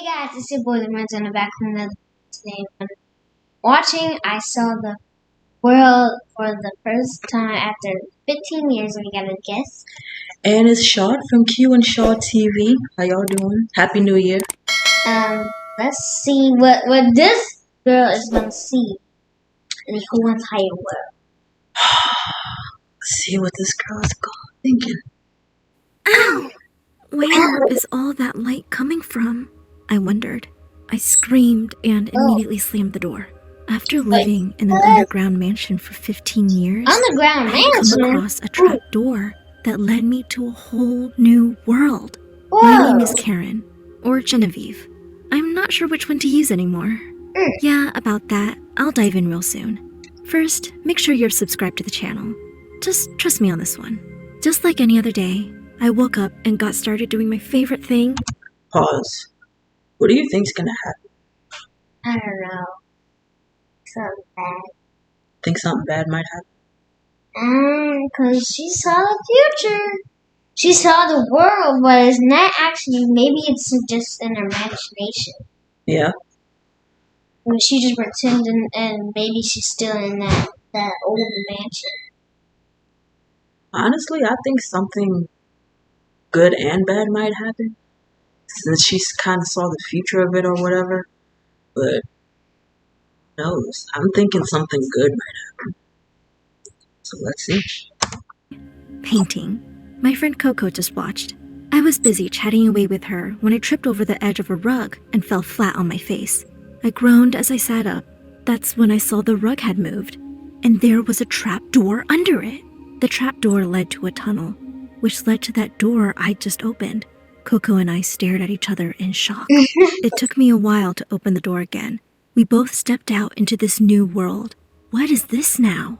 Guys, it's your boy Lorenzo back from another today. When watching, I saw the world for the first time after 15 years. We got a guest. And it's Shaw from Q and Shaw TV. How y'all doing? Happy New Year. Let's see what this girl is gonna see in the whole entire world. Let's see what this girl is thinking. Ow! Where is all that light coming from? I wondered. I screamed and immediately slammed the door. After living in an underground mansion for 15 years, Underground I had mansion? come across a trap door that led me to a whole new world. Whoa. My name is Karen, or Genevieve. I'm not sure which one to use anymore. Yeah, about that, I'll dive in real soon. First, make sure you're subscribed to the channel. Just trust me on this one. Just like any other day, I woke up and got started doing my favorite thing. Pause. What do you think's gonna happen? I don't know. Something bad. Think something bad might happen? Cause she saw the future. She saw the world, but it's not actually. Maybe it's just in her imagination. Yeah. Or she just pretending, and maybe she's still in that old mansion. Honestly, I think something good and bad might happen. Since she kind of saw the future of it or whatever. But who knows? I'm thinking something good might happen. So let's see. Painting. My friend Coco just watched. I was busy chatting away with her when I tripped over the edge of a rug and fell flat on my face. I groaned as I sat up. That's when I saw the rug had moved, and there was a trap door under it. The trap door led to a tunnel, which led to that door I'd just opened. Coco and I stared at each other in shock. It took me a while to open the door again. We both stepped out into this new world. What is this now?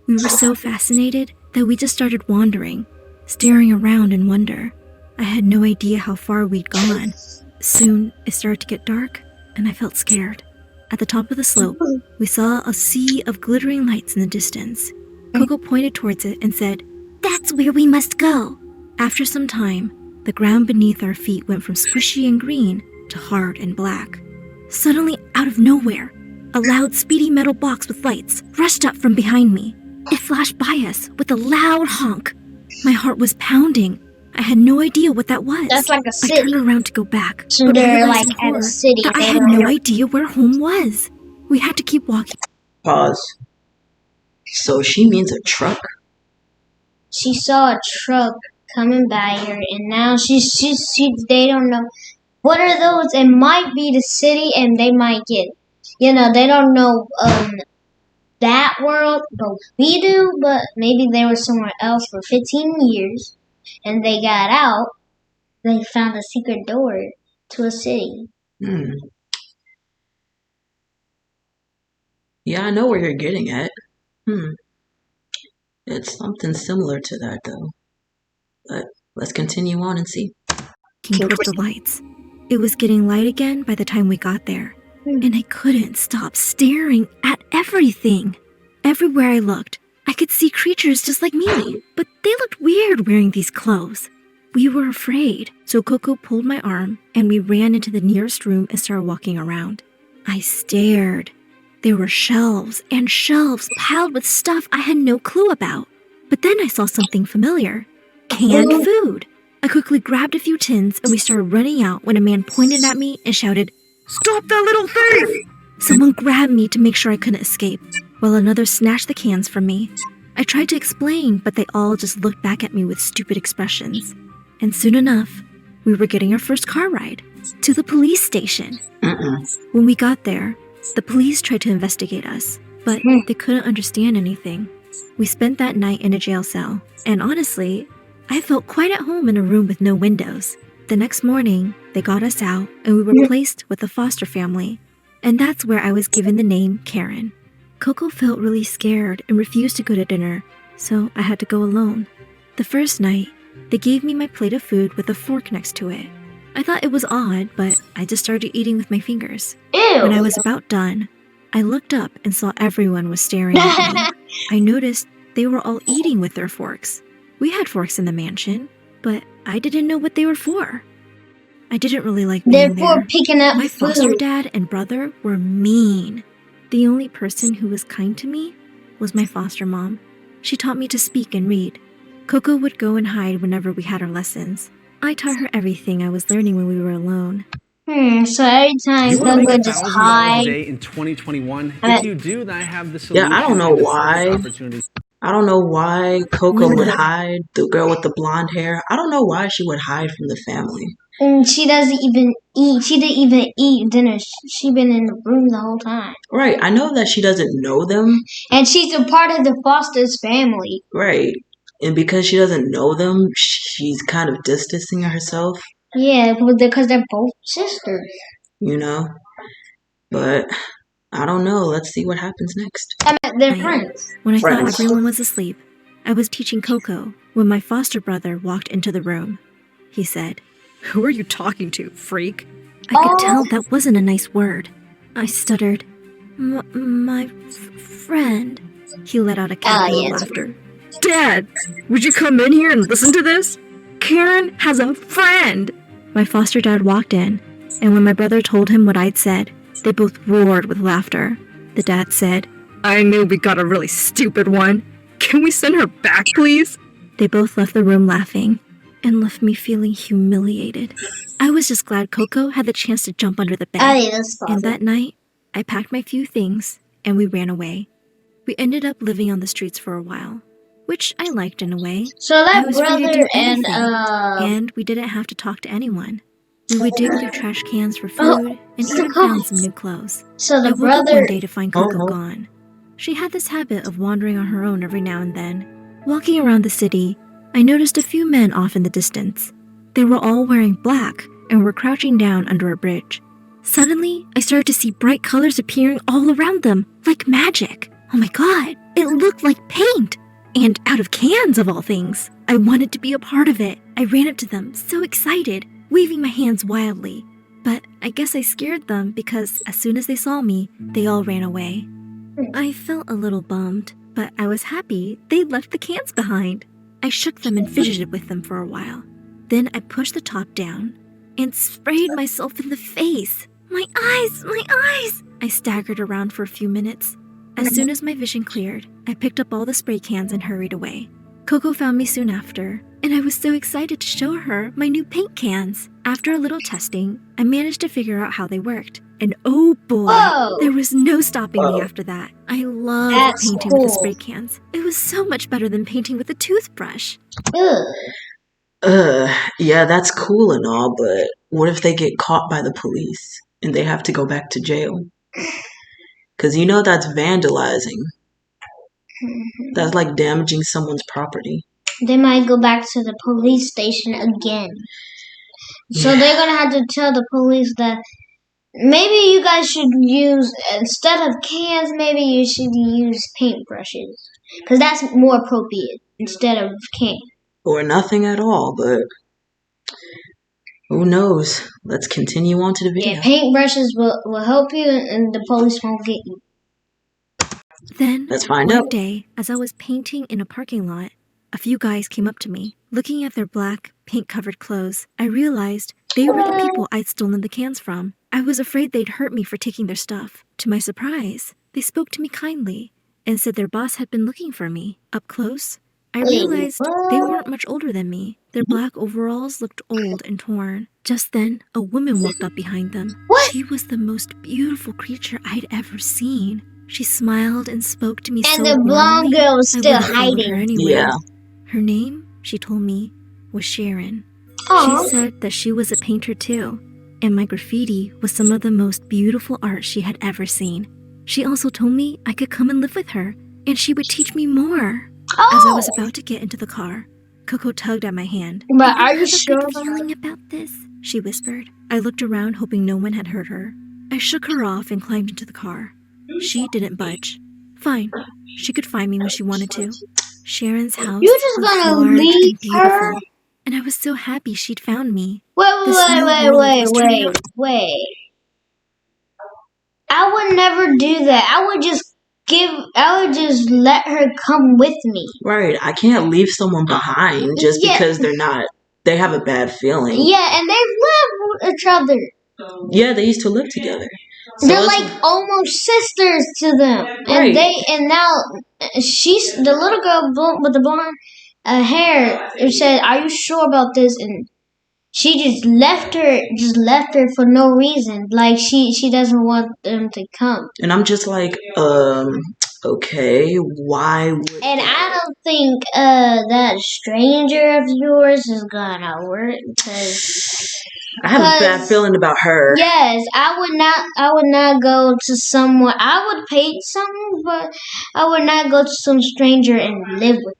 We were so fascinated that we just started wandering, staring around in wonder. I had no idea how far we'd gone. Soon, it started to get dark, and I felt scared. At the top of the slope, we saw a sea of glittering lights in the distance. Coco pointed towards it and said, "That's where we must go." After some time, the ground beneath our feet went from squishy and green to hard and black. Suddenly, out of nowhere, a loud, speedy metal box with lights rushed up from behind me. It flashed by us with a loud honk. My heart was pounding. I had no idea what that was. That's like a city. I turned around to go back, So but they're realized like in at a horror city. that I had no idea where home was. We had to keep walking. Pause. So she means a truck? She saw a truck coming by her, and now she they don't know what are those. It might be the city, and they might get, they don't know that world, but we do. But maybe they were somewhere else for 15 years, and they got out. They found a secret door to a city. Yeah, I know where you're getting at. It's something similar to that, though. But let's continue on and see. Towards the lights. It was getting light again by the time we got there, and I couldn't stop staring at everything. Everywhere I looked, I could see creatures just like me, but they looked weird wearing these clothes. We were afraid, so Coco pulled my arm, and we ran into the nearest room and started walking around. I stared. There were shelves and shelves piled with stuff I had no clue about. But then I saw something familiar. Canned food. I quickly grabbed a few tins and we started running out when a man pointed at me and shouted, "Stop that little thief!" Someone grabbed me to make sure I couldn't escape, while another snatched the cans from me. I tried to explain, but they all just looked back at me with stupid expressions. And soon enough, we were getting our first car ride to the police station. When we got there, the police tried to investigate us, but they couldn't understand anything. We spent that night in a jail cell, and honestly, I felt quite at home in a room with no windows. The next morning, they got us out, and we were placed with a foster family, and that's where I was given the name Karen. Coco felt really scared and refused to go to dinner, so I had to go alone. The first night, they gave me my plate of food with a fork next to it. I thought it was odd, but I just started eating with my fingers. Ew. When I was about done, I looked up and saw everyone was staring at me. I noticed they were all eating with their forks. We had forks in the mansion, but I didn't know what they were for. I didn't really like being Therefore, there. picking up My foster food. dad and brother were mean. The only person who was kind to me was my foster mom. She taught me to speak and read. Coco would go and hide whenever we had our lessons. I taught her everything I was learning when we were alone. So every time You want to make Coco just $1,000 a hide. day in 2021? If you do, then I have the Yeah, solution. I don't know and the why. service opportunity. I don't know why Coco would hide, the girl with the blonde hair. I don't know why she would hide from the family. And she doesn't even eat. She didn't even eat dinner. She been in the room the whole time. Right, I know that she doesn't know them. And she's a part of the Foster's family. Right, and because she doesn't know them, she's kind of distancing herself. Yeah, because they're both sisters. You know? But I don't know. Let's see what happens next. They're friends. When I thought everyone was asleep, I was teaching Coco when my foster brother walked into the room. He said, "Who are you talking to, freak?" I could tell that wasn't a nice word. I stuttered, my friend. He let out a cackle of laughter. "Dad, would you come in here and listen to this? Karen has a friend!" My foster dad walked in, and when my brother told him what I'd said, they both roared with laughter. The dad said, "I knew we got a really stupid one. Can we send her back, please?" They both left the room laughing and left me feeling humiliated. I was just glad Coco had the chance to jump under the bed. And that night, I packed my few things and we ran away. We ended up living on the streets for a while, which I liked in a way. So that I was free to brother do and anything, and we didn't have to talk to anyone. We would dig through trash cans for food and even found some new clothes. So the I woke up brother one day to find Coco gone. She had this habit of wandering on her own every now and then. Walking around the city, I noticed a few men off in the distance. They were all wearing black and were crouching down under a bridge. Suddenly, I started to see bright colors appearing all around them, like magic. Oh my god, it looked like paint! And out of cans, of all things. I wanted to be a part of it. I ran up to them, so excited, waving my hands wildly. But I guess I scared them because as soon as they saw me, they all ran away. I felt a little bummed, but I was happy they'd left the cans behind. I shook them and fidgeted with them for a while. Then I pushed the top down and sprayed myself in the face. My eyes! My eyes! I staggered around for a few minutes. As soon as my vision cleared, I picked up all the spray cans and hurried away. Coco found me soon after, and I was so excited to show her my new paint cans. After a little testing, I managed to figure out how they worked. And oh boy, there was no stopping me after that. I loved painting with the spray cans. It was so much better than painting with a toothbrush. Yeah, that's cool and all, but what if they get caught by the police and they have to go back to jail? Because you know that's vandalizing. That's like damaging someone's property. They might go back to the police station again. So they're gonna have to tell the police that maybe you guys should use, instead of cans, maybe you should use paintbrushes. Because that's more appropriate instead of cans. Or nothing at all, but who knows? Let's continue on to the video. Yeah, paintbrushes will help you and the police won't get you. Then, let's find one out. day, as I was painting in a parking lot, a few guys came up to me. Looking at their black, paint-covered clothes, I realized they were the people I'd stolen the cans from. I was afraid they'd hurt me for taking their stuff. To my surprise, they spoke to me kindly and said their boss had been looking for me. Up close, I realized they weren't much older than me. Their black overalls looked old and torn. Just then, a woman walked up behind them. She was the most beautiful creature I'd ever seen. She smiled and spoke to me so warmly. And the blonde girl was still I hiding. Her anyway. Yeah. Her name, she told me, was Sharon. Aww. She said that she was a painter too, and my graffiti was some of the most beautiful art she had ever seen. She also told me I could come and live with her, and she would teach me more. As I was about to get into the car, Coco tugged at my hand. But are you sure? Good feeling about this? She whispered. I looked around, hoping no one had heard her. I shook her off and climbed into the car. She didn't budge. Fine, she could find me when she wanted to. Sharon's house You're just was gonna large leave and beautiful, her? and I was so happy she'd found me. Wait. I would never do that. I would just let her come with me. Right, I can't leave someone behind just because they're not they have a bad feeling. Yeah, and they live with each other. Yeah, they used to live together. So they're like almost sisters to them, right. And now she's the little girl with the blonde hair. It said, "Are you sure about this?" And she just left her for no reason. Like she doesn't want them to come. And I'm just like, okay, why would? And I don't think that stranger of yours is gonna work because. I have a bad feeling about her. Yes, I would not go to someone. I would pay someone, but I would not go to some stranger and live with.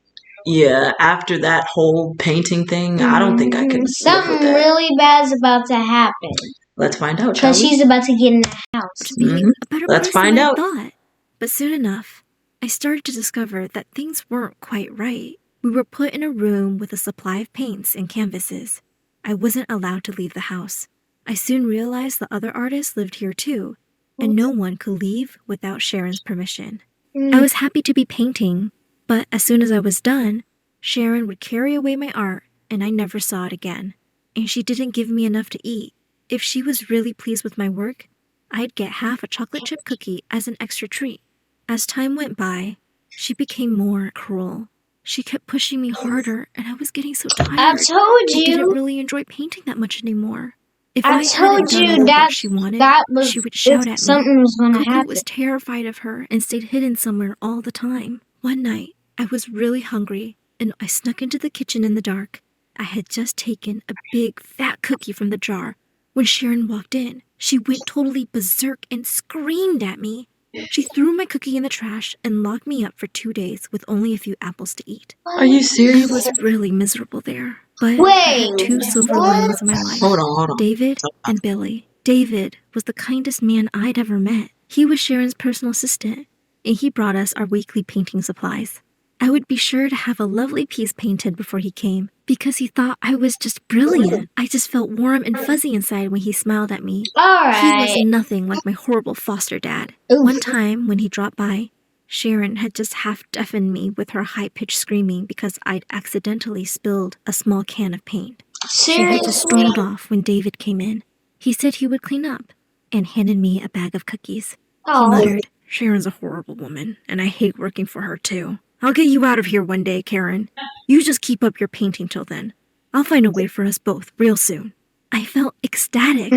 Yeah, after that whole painting thing, I don't think I could. Something really bad's about to happen. Let's find out. Because she's about to get in the house. To be a better Let's person find than out. I thought. But soon enough, I started to discover that things weren't quite right. We were put in a room with a supply of paints and canvases. I wasn't allowed to leave the house. I soon realized the other artists lived here too, and no one could leave without Sharon's permission. I was happy to be painting, but as soon as I was done, Sharon would carry away my art and I never saw it again. And she didn't give me enough to eat. If she was really pleased with my work, I'd get half a chocolate chip cookie as an extra treat. As time went by, she became more cruel. She kept pushing me harder and I was getting so tired. I told you. I didn't really enjoy painting that much anymore. If I told you that she wanted, was she would shout at me. Something was going to Coco happen. was terrified of her and stayed hidden somewhere all the time. One night, I was really hungry and I snuck into the kitchen in the dark. I had just taken a big, fat cookie from the jar. When Sharon walked in, she went totally berserk and screamed at me. She threw my cookie in the trash and locked me up for 2 days with only a few apples to eat. Are you serious? I was really miserable there. But I had two silver linings in my life. Hold on. David and Billy. David was the kindest man I'd ever met. He was Sharon's personal assistant, and he brought us our weekly painting supplies. I would be sure to have a lovely piece painted before he came, because he thought I was just brilliant. I just felt warm and fuzzy inside when he smiled at me. He was nothing like my horrible foster dad. One time when he dropped by, Sharon had just half-deafened me with her high-pitched screaming because I'd accidentally spilled a small can of paint. She had just strolled off when David came in. He said he would clean up and handed me a bag of cookies. He muttered, "Sharon's a horrible woman, and I hate working for her too. I'll get you out of here one day, Karen. You just keep up your painting till then. I'll find a way for us both real soon." I felt ecstatic.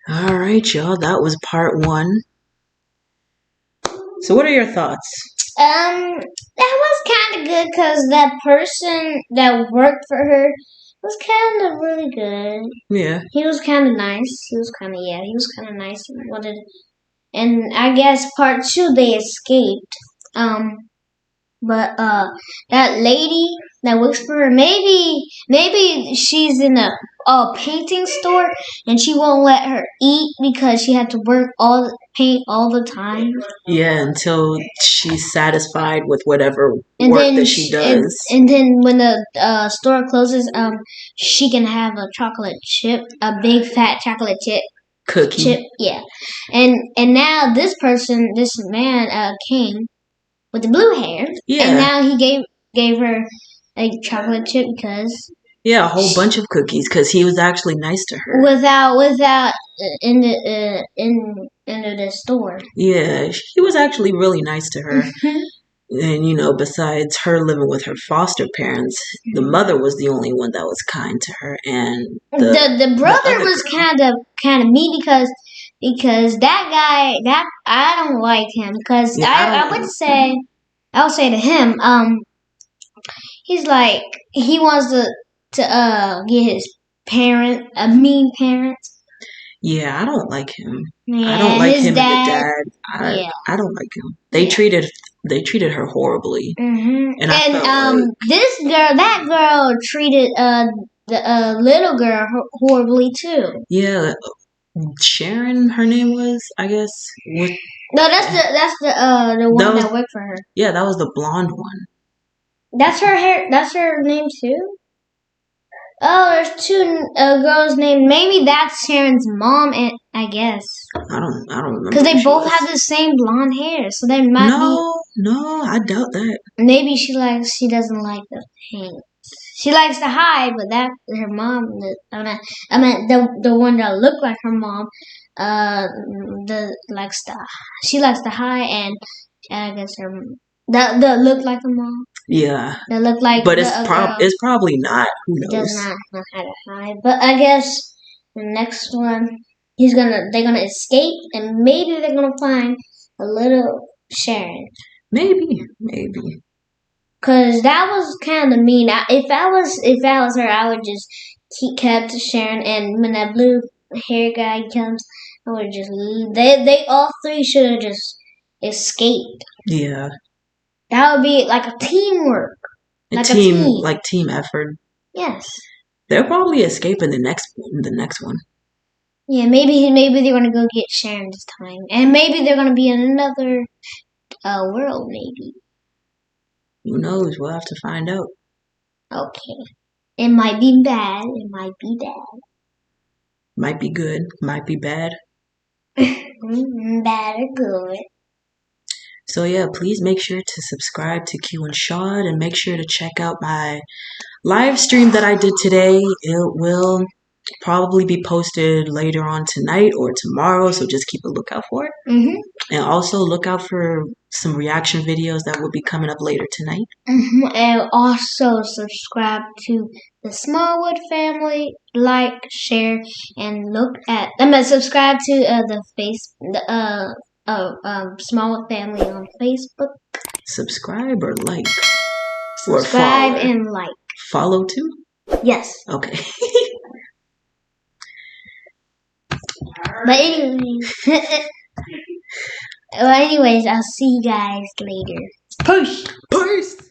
All right, y'all. That was part 1. So what are your thoughts? That was kind of good because that person that worked for her was kind of really good. Yeah. He was kind of nice. He was kind of nice. And I guess part 2 they escaped. But that lady that works for her, maybe she's in a painting store and she won't let her eat because she had to paint all the time. Yeah, until she's satisfied with whatever work that she does. And then when the store closes, she can have a big fat chocolate chip cookie. Yeah, and now this man came with the blue hair. Yeah. And now he gave her a chocolate chip because a whole bunch of cookies because he was actually nice to her. Without in the store. Yeah, he was actually really nice to her. And besides her living with her foster parents, the mother was the only one that was kind to her, and the brother was kind of mean because that guy I don't like him because I would say to him he's like he wants to get his mean parents. Yeah, I don't like him. Yeah, I don't like him dad, and the dad. I don't like him. They treated her horribly. And that girl treated the little girl horribly too. Yeah, Sharon, her name was, I guess. No, that's the one that worked for her. Yeah, that was the blonde one. That's her hair. That's her name too. Oh, there's two girls named. Maybe that's Sharon's mom, and I guess. I don't remember. Because they both have the same blonde hair, so there might be. No, I doubt that. Maybe she doesn't like the paint. She likes to hide, but that her mom. I mean the one that looked like her mom. She likes to hide, and I guess that look like her mom. Yeah. That look like. But it's probably not. Who knows? Does not know how to hide. But I guess the next one, they're gonna escape, and maybe they're gonna find a little Sharon. Maybe. Cause that was kind of mean. If I was her, I would just kept Sharon, and when that blue hair guy comes, I would just leave. They all three should have just escaped. Yeah. That would be like a teamwork. Like a team effort. Yes. They'll probably escape in the next one. Yeah, maybe they're gonna go get Sharon this time, and maybe they're gonna be in another world. Maybe. Who knows? We'll have to find out. Okay. It might be bad. It might be bad. Might be good. Might be bad. Bad or good. So yeah, please make sure to subscribe to Q and Shad, and make sure to check out my live stream that I did today. It will probably be posted later on tonight or tomorrow, so just keep a lookout for it. And also look out for some reaction videos that will be coming up later tonight. And also subscribe to the Smallwood family. Like, share, and subscribe to Smallwood family on Facebook. Subscribe or like? Subscribe and like. Follow too? Yes. Okay. But anyways, I'll see you guys later. Peace.